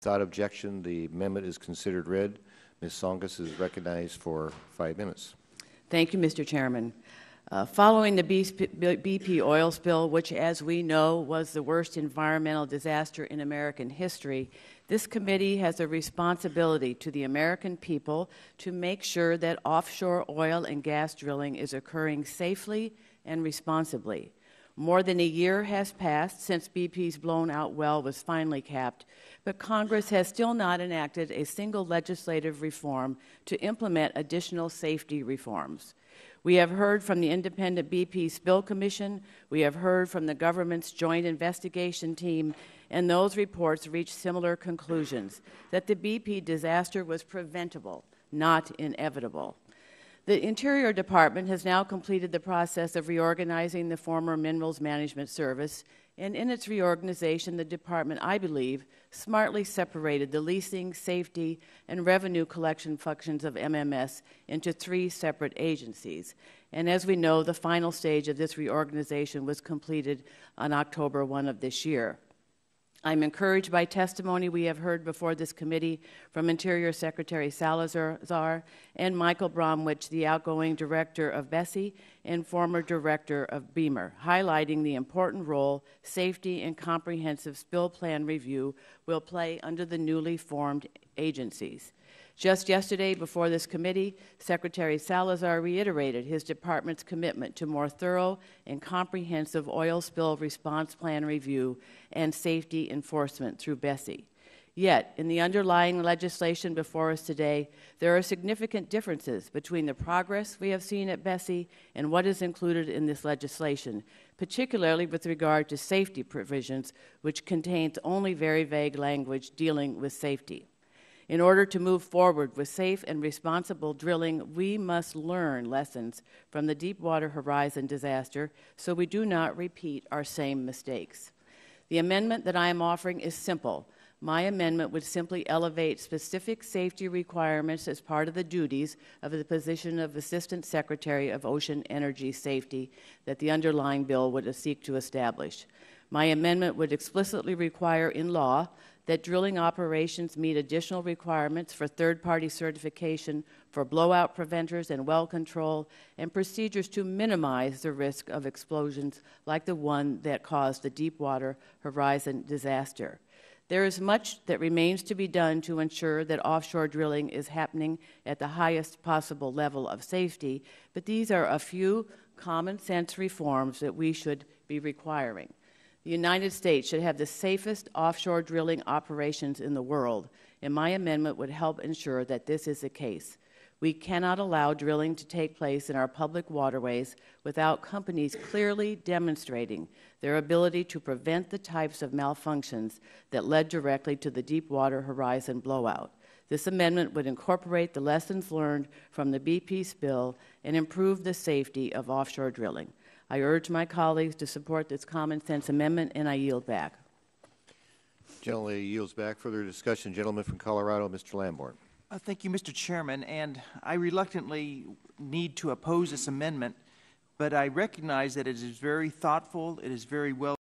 Without objection, the amendment is considered read. Ms. Tsongas is recognized for 5 minutes. Thank you, Mr. Chairman. Following the BP oil spill, which, as we know, was the worst environmental disaster in American history, this committee has a responsibility to the American people to make sure that offshore oil and gas drilling is occurring safely and responsibly. More than a year has passed since BP's blown-out well was finally capped, but Congress has still not enacted a single legislative reform to implement additional safety reforms. We have heard from the independent BP Spill Commission, we have heard from the government's joint investigation team, and those reports reach similar conclusions, that the BP disaster was preventable, not inevitable. The Interior Department has now completed the process of reorganizing the former Minerals Management Service, and in its reorganization, the Department, I believe, smartly separated the leasing, safety, and revenue collection functions of MMS into 3 separate agencies. And as we know, the final stage of this reorganization was completed on October 1 of this year. I'm encouraged by testimony we have heard before this committee from Interior Secretary Salazar and Michael Bromwich, the outgoing director of BSEE and former director of Beamer, highlighting the important role safety and comprehensive spill plan review will play under the newly formed agencies. Just yesterday, before this committee, Secretary Salazar reiterated his department's commitment to more thorough and comprehensive oil spill response plan review and safety enforcement through BSEE. Yet, in the underlying legislation before us today, there are significant differences between the progress we have seen at BSEE and what is included in this legislation, particularly with regard to safety provisions, which contains only very vague language dealing with safety. In order to move forward with safe and responsible drilling, we must learn lessons from the Deepwater Horizon disaster so we do not repeat our same mistakes. The amendment that I am offering is simple. My amendment would simply elevate specific safety requirements as part of the duties of the position of Assistant Secretary of Ocean Energy Safety that the underlying bill would seek to establish. My amendment would explicitly require in law that drilling operations meet additional requirements for third-party certification for blowout preventers and well control and procedures to minimize the risk of explosions like the one that caused the Deepwater Horizon disaster. There is much that remains to be done to ensure that offshore drilling is happening at the highest possible level of safety, but these are a few common-sense reforms that we should be requiring. The United States should have the safest offshore drilling operations in the world, and my amendment would help ensure that this is the case. We cannot allow drilling to take place in our public waterways without companies clearly demonstrating their ability to prevent the types of malfunctions that led directly to the Deepwater Horizon blowout. This amendment would incorporate the lessons learned from the BP spill and improve the safety of offshore drilling. I urge my colleagues to support this common-sense amendment, and I yield back. Gentleman yields back. Further discussion. Gentleman from Colorado, Mr. Lamborn. Thank you, Mr. Chairman. And I reluctantly need to oppose this amendment, but I recognize that it is very thoughtful, it is very well